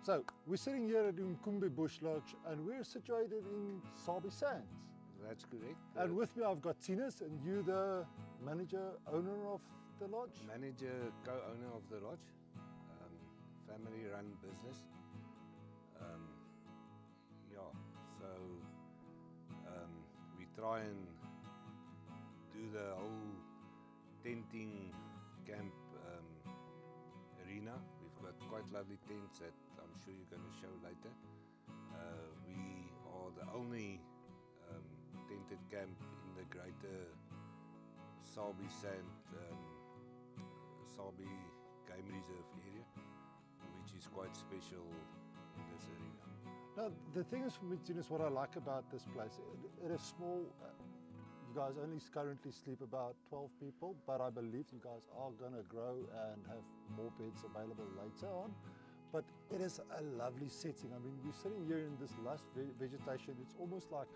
So we're sitting here at Umkumbe Bush Lodge and we're situated in Sabi Sands. That's correct. And with me I've got Tinus, and you the manager, owner of the lodge? Manager, co-owner of the lodge, family-run business. Yeah, so we try and do the whole tenting camp arena. We've got quite lovely tents that I'm sure you're going to show later. We are the only tented camp in the Greater Sabi Sands Game Reserve area, which is quite special in this arena. Now, the thing is for me, Tinus, what I like about this place, it is small. You guys only currently sleep about 12 people, but I believe you guys are going to grow and have more beds available later on. But it is a lovely setting. I mean, you're sitting here in this lush vegetation. It's almost like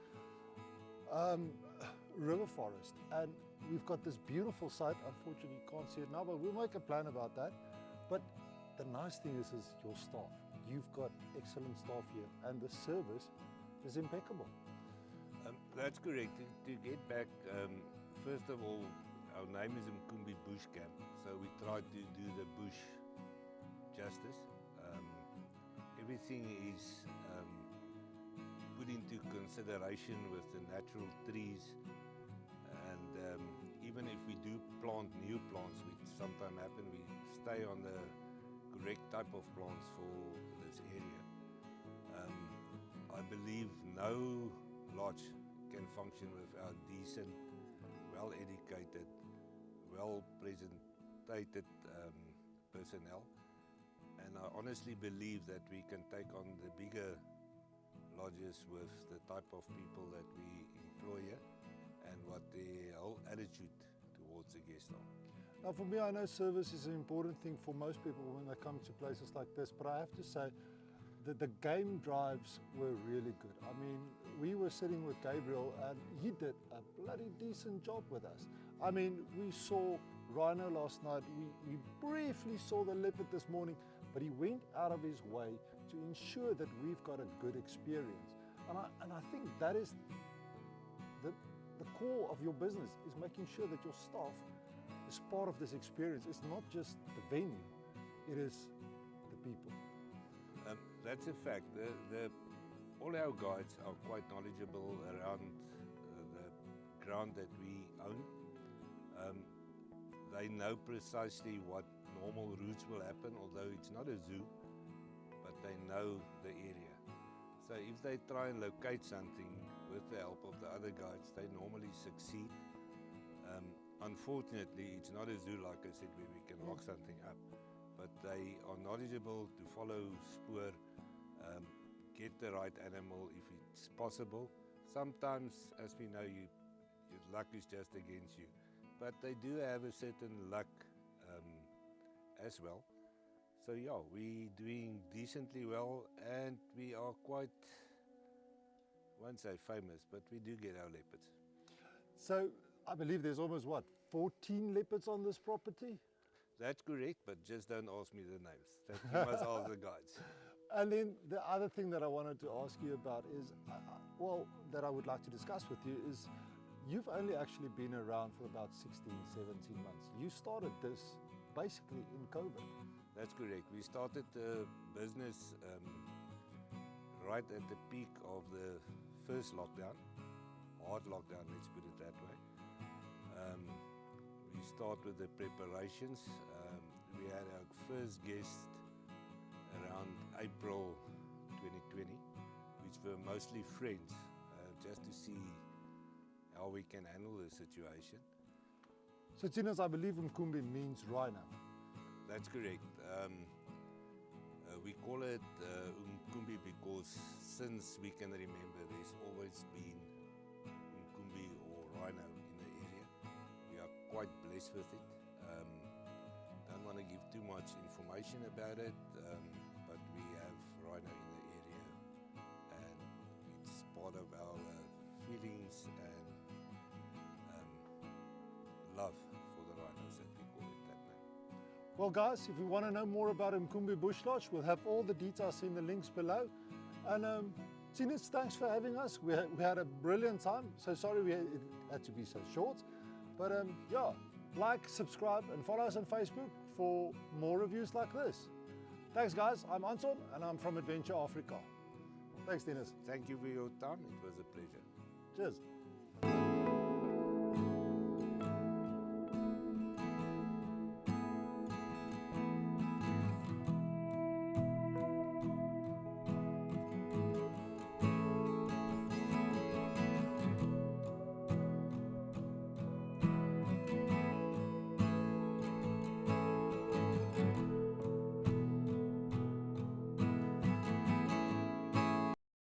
river forest. And we've got this beautiful site. Unfortunately, you can't see it now, but we'll make a plan about that. But the nice thing is your staff. You've got excellent staff here, and the service is impeccable. That's correct. To get back, first of all, our name is Umkumbe Bush Camp, so we try to do the bush justice. Everything is put into consideration with the natural trees, and even if we do plant new plants, which sometimes happen, we stay on the correct type of plants for this area. I believe no lodge can function without decent, well-educated, well-presented personnel. And I honestly believe that we can take on the bigger lodges with the type of people that we employ here and what their whole attitude towards the guests are. Now, for me, I know service is an important thing for most people when they come to places like this, but I have to say that the game drives were really good. I mean, we were sitting with Gabriel and he did a bloody decent job with us. I mean, we saw rhino last night, we briefly saw the leopard this morning, but he went out of his way to ensure that we've got a good experience. And I think that is the core of your business, is making sure that your staff is part of this experience. It's not just the venue, it is the people. That's a fact. All our guides are quite knowledgeable around the ground that we own. They know precisely what normal routes will happen, although it's not a zoo, but they know the area. So if they try and locate something with the help of the other guides, they normally succeed. Unfortunately, it's not a zoo, like I said, where we can lock something up. But they are knowledgeable to follow spoor, get the right animal if it's possible. Sometimes, as we know, your luck is just against you. But they do have a certain luck as well. So yeah, we're doing decently well, and we are quite, I won't say famous, but we do get our leopards. So I believe there's almost, what, 14 leopards on this property? That's correct, but just don't ask me the names. That you must ask the guides. And then the other thing that I wanted to ask you about is, that I would like to discuss with you is, you've only actually been around for about 16, 17 months. You started this basically in COVID. That's correct. We started the business right at the peak of the first lockdown, hard lockdown, let's put it that way. We start with the preparations. We had our first guest around April 2020, which were mostly friends, just to see how we can handle the situation. So Tinus, I believe Umkumbe means rhino. That's correct. We call it Umkumbe because since we can remember, there's always been Umkumbe or rhino in the area. We are quite blessed with it. Don't want to give too much information about it, but we have rhino in the area, and it's part of our feelings and love for the rhinos, that we call it that name. Well guys, if you want to know more about Umkumbe Bush Lodge, we'll have all the details in the links below. And Tinus, thanks for having us. We had a brilliant time. So sorry it had to be so short. But yeah, like, subscribe and follow us on Facebook for more reviews like this. Thanks guys, I'm Anton and I'm from Adventure Africa. Thanks Tinus. Thank you for your time. It was a pleasure. Cheers.